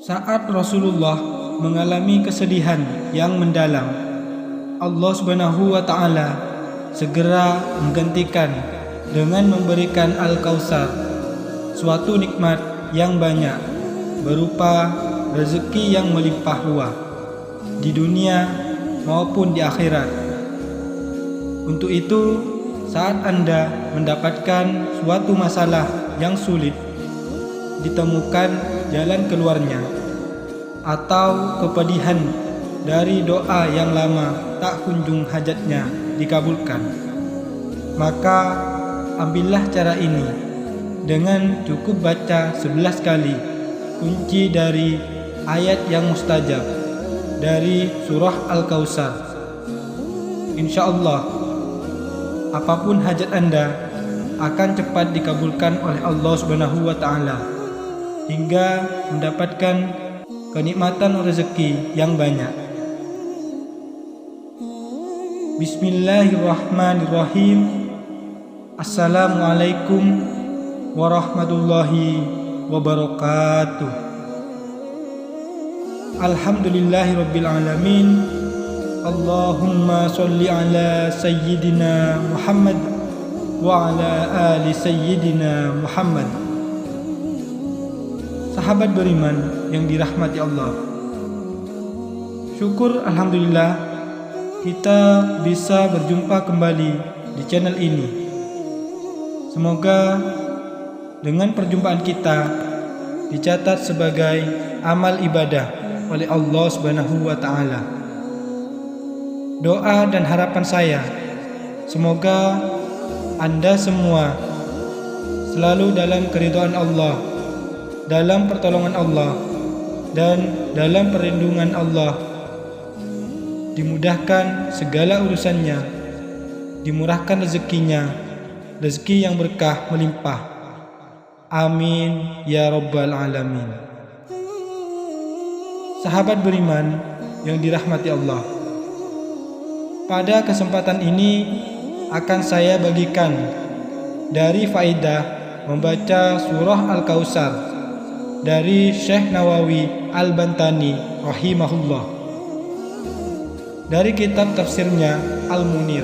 Saat Rasulullah mengalami kesedihan yang mendalam, Allah Subhanahu wa Ta'ala segera menggantikan dengan memberikan Al-Kautsar, suatu nikmat yang banyak berupa rezeki yang melimpah ruah di dunia maupun di akhirat. Untuk itu, saat Anda mendapatkan suatu masalah yang sulit, ditemukan jalan keluarnya, atau kepedihan dari doa yang lama tak kunjung hajatnya dikabulkan, maka ambillah cara ini dengan cukup baca 11 kali kunci dari ayat yang mustajab dari surah Al-Kautsar. Insyaallah, apapun hajat Anda akan cepat dikabulkan oleh Allah Subhanahu wa Ta'ala hingga mendapatkan kenikmatan rezeki yang banyak. Bismillahirrahmanirrahim. Assalamualaikum warahmatullahi wabarakatuh. Alhamdulillahirabbil alamin. Allahumma sholli ala sayyidina Muhammad wa ala ali sayyidina Muhammad. Sahabat beriman yang dirahmati Allah, syukur alhamdulillah kita bisa berjumpa kembali di channel ini. Semoga dengan perjumpaan kita dicatat sebagai amal ibadah oleh Allah Subhanahu wa Ta'ala. Doa dan harapan saya, semoga Anda semua selalu dalam keridhaan Allah, dalam pertolongan Allah, dan dalam perlindungan Allah, dimudahkan segala urusannya, dimurahkan rezekinya, rezeki yang berkah melimpah. Amin ya rabbal alamin. Sahabat beriman yang dirahmati Allah, pada kesempatan ini akan saya bagikan dari faedah membaca surah Al-Kautsar dari Syekh Nawawi Al-Bantani rahimahullah, dari kitab tafsirnya Al-Munir,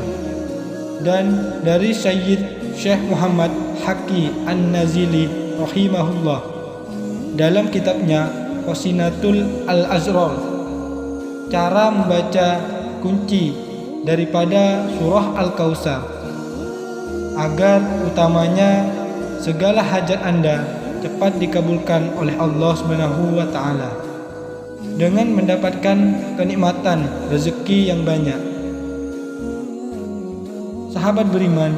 dan dari Sayyid Syekh Muhammad Haqi An-Nazili rahimahullah dalam kitabnya Qasinatul Al-Azrar, cara membaca kunci daripada surah Al-Kautsar, agar utamanya segala hajat Anda cepat dikabulkan oleh Allah Subhanahu wa Ta'ala dengan mendapatkan kenikmatan rezeki yang banyak. Sahabat beriman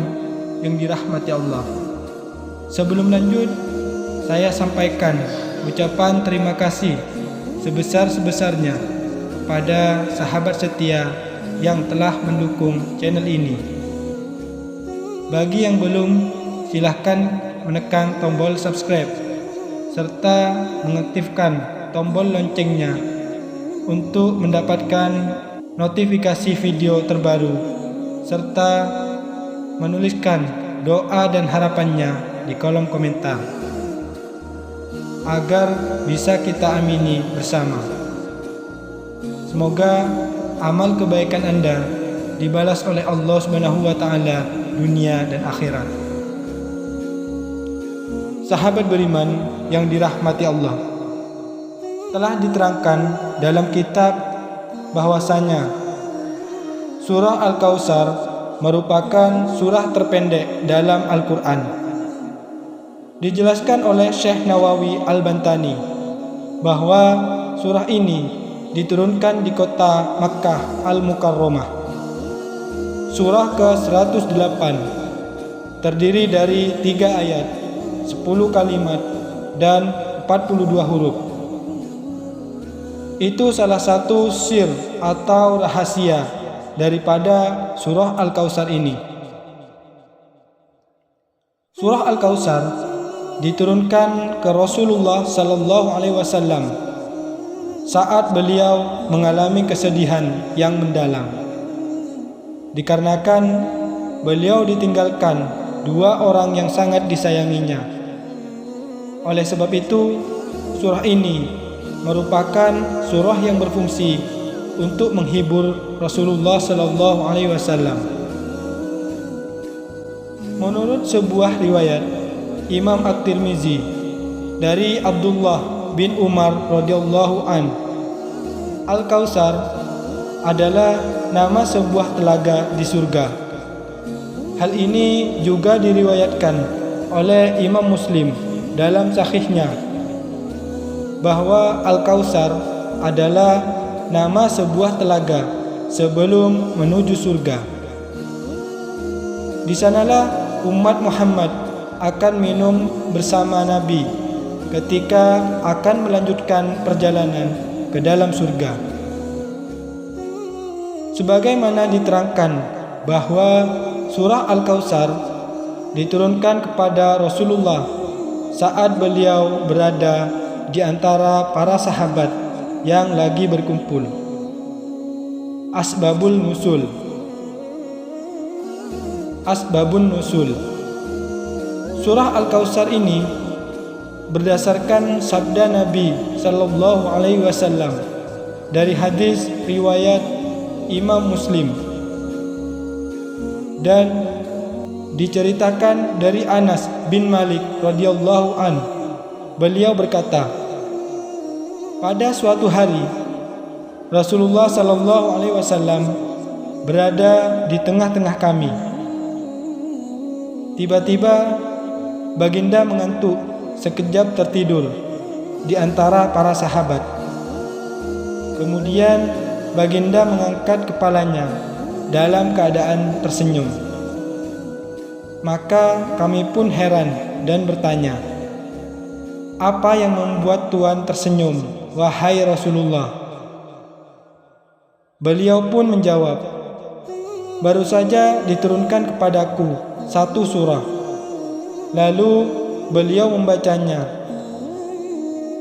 yang dirahmati Allah, sebelum lanjut saya sampaikan ucapan terima kasih sebesar-besarnya pada sahabat setia yang telah mendukung channel ini. Bagi yang belum, silahkan menekan tombol subscribe serta mengaktifkan tombol loncengnya untuk mendapatkan notifikasi video terbaru, serta menuliskan doa dan harapannya di kolom komentar agar bisa kita amini bersama. Semoga amal kebaikan Anda dibalas oleh Allah Subhanahu wa Ta'ala dunia dan akhirat. Sahabat beriman yang dirahmati Allah, telah diterangkan dalam kitab bahwasanya surah Al-Kautsar merupakan surah terpendek dalam Al-Quran. Dijelaskan oleh Syekh Nawawi Al-Bantani bahwa surah ini diturunkan di kota Makkah Al-Mukarramah. Surah ke-108 terdiri dari 3 ayat, 10 kalimat, dan 42 huruf. Itu salah satu sir atau rahasia daripada surah Al-Kautsar ini. Surah Al-Kautsar diturunkan ke Rasulullah sallallahu alaihi wasallam saat beliau mengalami kesedihan yang mendalam, dikarenakan beliau ditinggalkan dua orang yang sangat disayanginya. Oleh sebab itu, surah ini merupakan surah yang berfungsi untuk menghibur Rasulullah Shallallahu Alaihi Wasallam. Menurut sebuah riwayat Imam At-Tirmizi dari Abdullah bin Umar radhiyallahu an, Al-Kautsar adalah nama sebuah telaga di surga. Hal ini juga diriwayatkan oleh Imam Muslim dalam sahihnya bahwa Al-Kautsar adalah nama sebuah telaga sebelum menuju surga. Di sanalah umat Muhammad akan minum bersama Nabi ketika akan melanjutkan perjalanan ke dalam surga. Sebagaimana diterangkan bahwa surah Al-Kautsar diturunkan kepada Rasulullah saat beliau berada di antara para sahabat yang lagi berkumpul. Asbabun Nusul. Surah Al-Kautsar ini berdasarkan sabda Nabi Sallallahu Alaihi Wasallam dari hadis riwayat Imam Muslim, dan diceritakan dari Anas bin Malik radhiyallahu an. Beliau berkata, pada suatu hari Rasulullah Sallallahu Alaihi Wasallam berada di tengah-tengah kami. Tiba-tiba baginda mengantuk, sekejap tertidur di antara para sahabat. Kemudian baginda mengangkat kepalanya dalam keadaan tersenyum. Maka kami pun heran dan bertanya, apa yang membuat Tuhan tersenyum, wahai Rasulullah? Beliau pun menjawab, baru saja diturunkan kepadaku satu surah. Lalu beliau membacanya,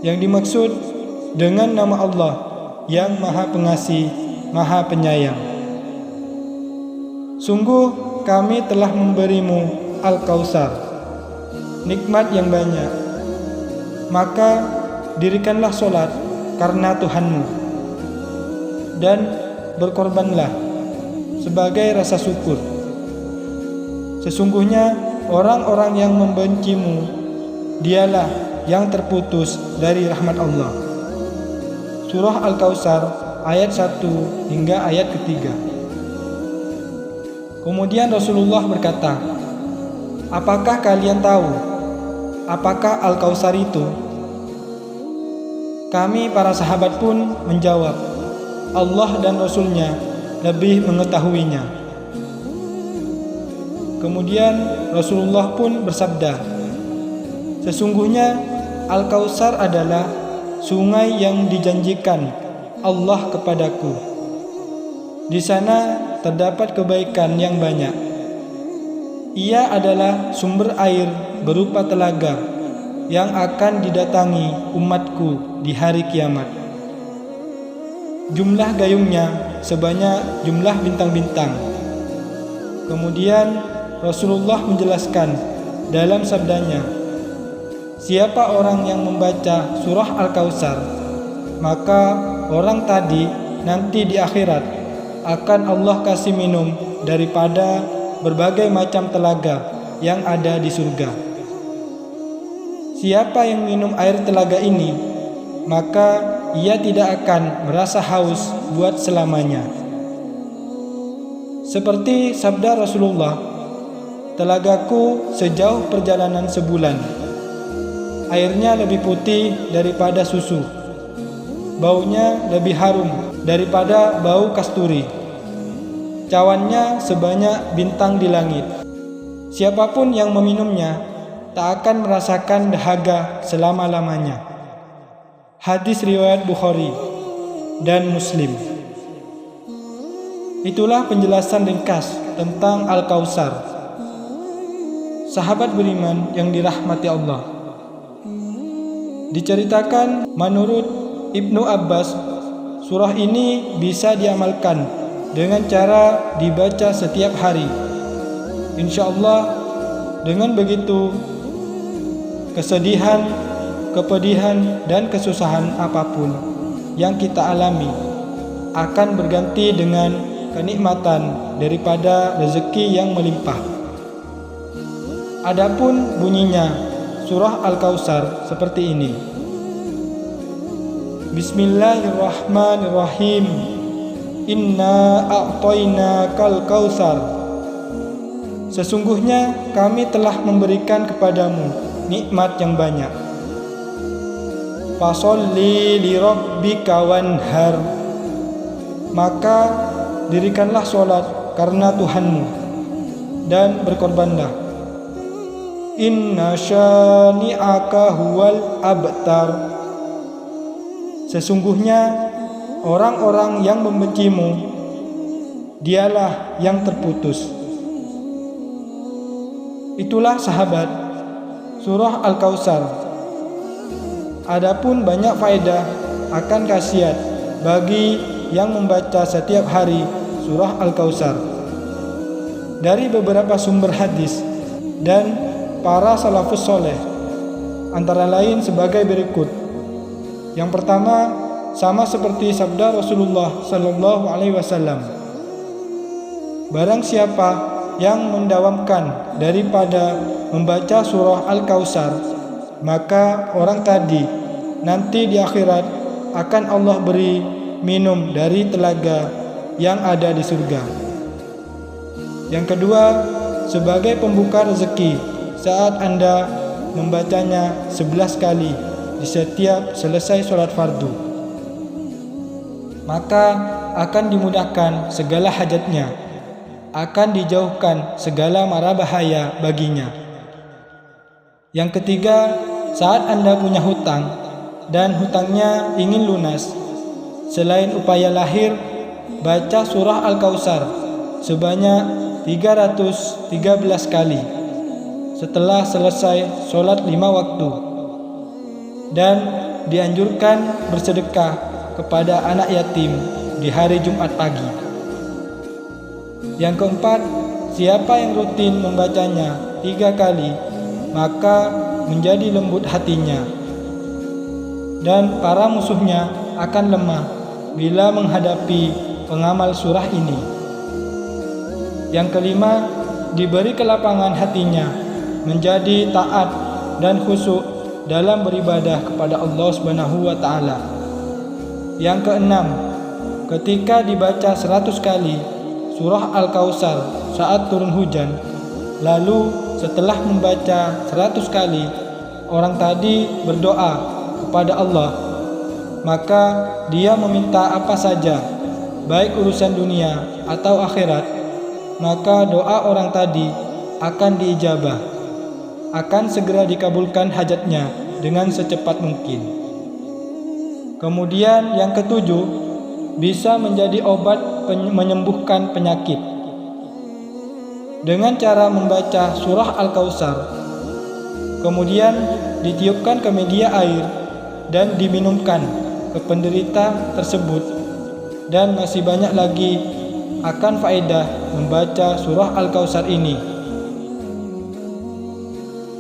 yang dimaksud dengan nama Allah yang Maha Pengasih, Maha Penyayang. Sungguh kami telah memberimu Al-Kautsar, nikmat yang banyak. Maka dirikanlah sholat karena Tuhanmu, dan berkorbanlah sebagai rasa syukur. Sesungguhnya orang-orang yang membencimu, dialah yang terputus dari rahmat Allah. Surah Al-Kautsar ayat 1 hingga ayat ketiga. Kemudian Rasulullah berkata, apakah kalian tahu apakah Al-Kautsar itu? Kami para sahabat pun menjawab, Allah dan Rasulnya lebih mengetahuinya. Kemudian Rasulullah pun bersabda, sesungguhnya Al-Kautsar adalah sungai yang dijanjikan Allah kepadaku. Di sana terdapat kebaikan yang banyak. Ia adalah sumber air berupa telaga yang akan didatangi umatku di hari kiamat. Jumlah gayungnya sebanyak jumlah bintang-bintang. Kemudian Rasulullah menjelaskan dalam sabdanya, siapa orang yang membaca surah Al-Kautsar, maka orang tadi nanti di akhirat akan Allah kasih minum daripada berbagai macam telaga yang ada di surga. Siapa yang minum air telaga ini, maka ia tidak akan merasa haus buat selamanya. Seperti sabda Rasulullah, telagaku sejauh perjalanan sebulan. Airnya lebih putih daripada susu. Baunya lebih harum daripada bau kasturi. Cawannya sebanyak bintang di langit. Siapapun yang meminumnya tak akan merasakan dahaga selama-lamanya. Hadis riwayat Bukhari dan Muslim. Itulah penjelasan ringkas tentang Al-Kautsar. Sahabat beriman yang dirahmati Allah, diceritakan menurut Ibnu Abbas, surah ini bisa diamalkan dengan cara dibaca setiap hari. Insya Allah, dengan begitu kesedihan, kepedihan, dan kesusahan apapun yang kita alami akan berganti dengan kenikmatan daripada rezeki yang melimpah. Adapun bunyinya surah Al-Kautsar seperti ini. Bismillahirrahmanirrahim. Inna a'tainakal kautsar. Sesungguhnya kami telah memberikan kepadamu nikmat yang banyak. Fasholli li rabbika wanhar. Maka dirikanlah sholat karena Tuhanmu dan berkorbanlah. Inna syani'aka huwal abtar. Sesungguhnya orang-orang yang membencimu dialah yang terputus. Itulah sahabat surah Al-Kautsar. Adapun banyak faedah akan khasiat bagi yang membaca setiap hari surah Al-Kautsar dari beberapa sumber hadis dan para salafus soleh, antara lain sebagai berikut. Yang pertama, sama seperti sabda Rasulullah Sallallahu Alaihi Wasallam, barang siapa yang mendawamkan daripada membaca surah Al-Kautsar, maka orang tadi nanti di akhirat akan Allah beri minum dari telaga yang ada di surga. Yang kedua, sebagai pembuka rezeki saat Anda membacanya 11 kali di setiap selesai sholat fardu, maka akan dimudahkan segala hajatnya, akan dijauhkan segala mara bahaya baginya. Yang ketiga, saat Anda punya hutang dan hutangnya ingin lunas, selain upaya lahir, baca surah Al-Kautsar sebanyak 313 kali setelah selesai sholat 5 waktu. Dan dianjurkan bersedekah kepada anak yatim di hari Jumat pagi. Yang keempat, siapa yang rutin membacanya 3 kali, maka menjadi lembut hatinya, dan para musuhnya akan lemah bila menghadapi pengamal surah ini. Yang kelima, diberi kelapangan hatinya menjadi taat dan khusyuk dalam beribadah kepada Allah Subhanahu wa taala. Yang keenam, ketika dibaca 100 kali surah Al-Kautsar saat turun hujan, lalu setelah membaca 100 kali orang tadi berdoa kepada Allah, maka dia meminta apa saja, baik urusan dunia atau akhirat, maka doa orang tadi akan diijabah, akan segera dikabulkan hajatnya dengan secepat mungkin. Kemudian yang ketujuh, bisa menjadi obat menyembuhkan penyakit dengan cara membaca surah Al-Kautsar, kemudian ditiupkan ke media air dan diminumkan ke penderita tersebut. Dan masih banyak lagi akan faedah membaca surah Al-Kautsar ini.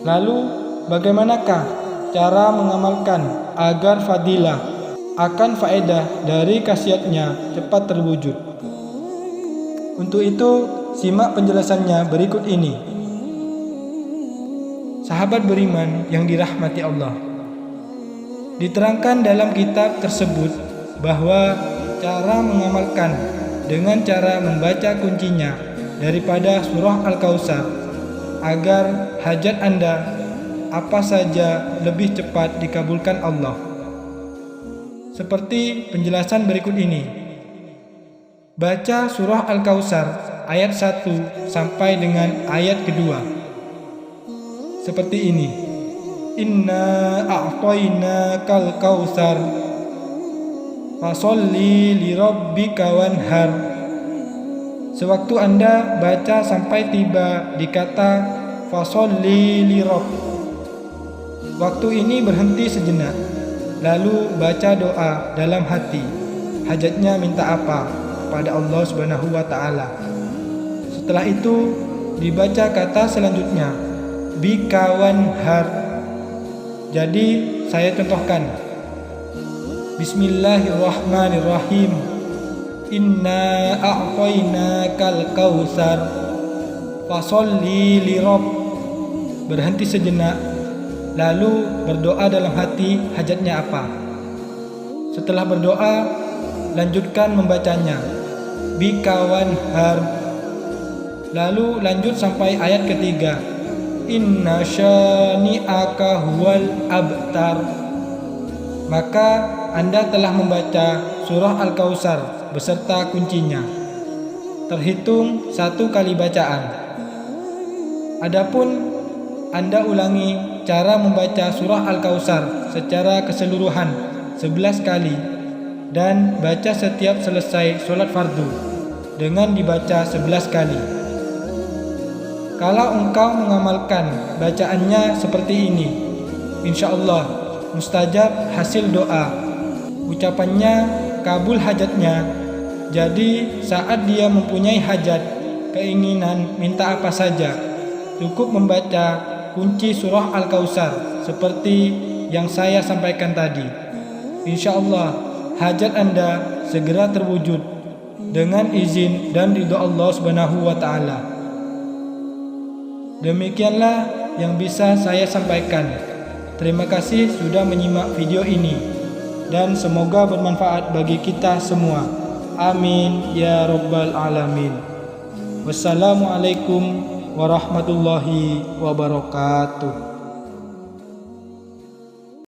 Lalu bagaimanakah cara mengamalkan agar fadilah akan faedah dari khasiatnya cepat terwujud? Untuk itu, simak penjelasannya berikut ini. Sahabat beriman yang dirahmati Allah, diterangkan dalam kitab tersebut bahwa cara mengamalkan dengan cara membaca kuncinya daripada surah Al-Kautsar agar hajat Anda apa saja lebih cepat dikabulkan Allah. Seperti penjelasan berikut ini. Baca surah Al-Kautsar ayat 1 sampai dengan ayat kedua. Seperti ini. Inna a'tainakal kautsar fasholli li rabbika wanhar. Sewaktu Anda baca sampai tiba di kata fasholli li rabb, waktu ini berhenti sejenak lalu baca doa dalam hati. Hajatnya minta apa pada Allah Subhanahu wa taala. Setelah itu dibaca kata selanjutnya, bikawan har. Jadi saya contohkan, Bismillahirrahmanirrahim, inna a'tainakal kautsar fasholli lirabb. Berhenti sejenak, lalu berdoa dalam hati hajatnya apa. Setelah berdoa, lanjutkan membacanya, bikawan har. Lalu lanjut sampai ayat ketiga, inna syani'aka huwal abtar. Maka Anda telah membaca surah Al-Kautsar beserta kuncinya. Terhitung 1 kali bacaan. Adapun Anda ulangi cara membaca surah Al-Kautsar secara keseluruhan 11 kali dan baca setiap selesai sholat fardu dengan dibaca 11 kali. Kalau engkau mengamalkan bacaannya seperti ini, insya Allah mustajab hasil doa. Ucapannya kabul hajatnya. Jadi saat dia mempunyai hajat, keinginan minta apa saja, cukup membaca kunci surah Al-Kautsar seperti yang saya sampaikan tadi. Insya Allah hajat Anda segera terwujud dengan izin dan ridho Allah Subhanahu wa taala. Demikianlah yang bisa saya sampaikan. Terima kasih sudah menyimak video ini dan semoga bermanfaat bagi kita semua. Amin ya rabbal alamin. Wassalamualaikum warahmatullahi wabarakatuh.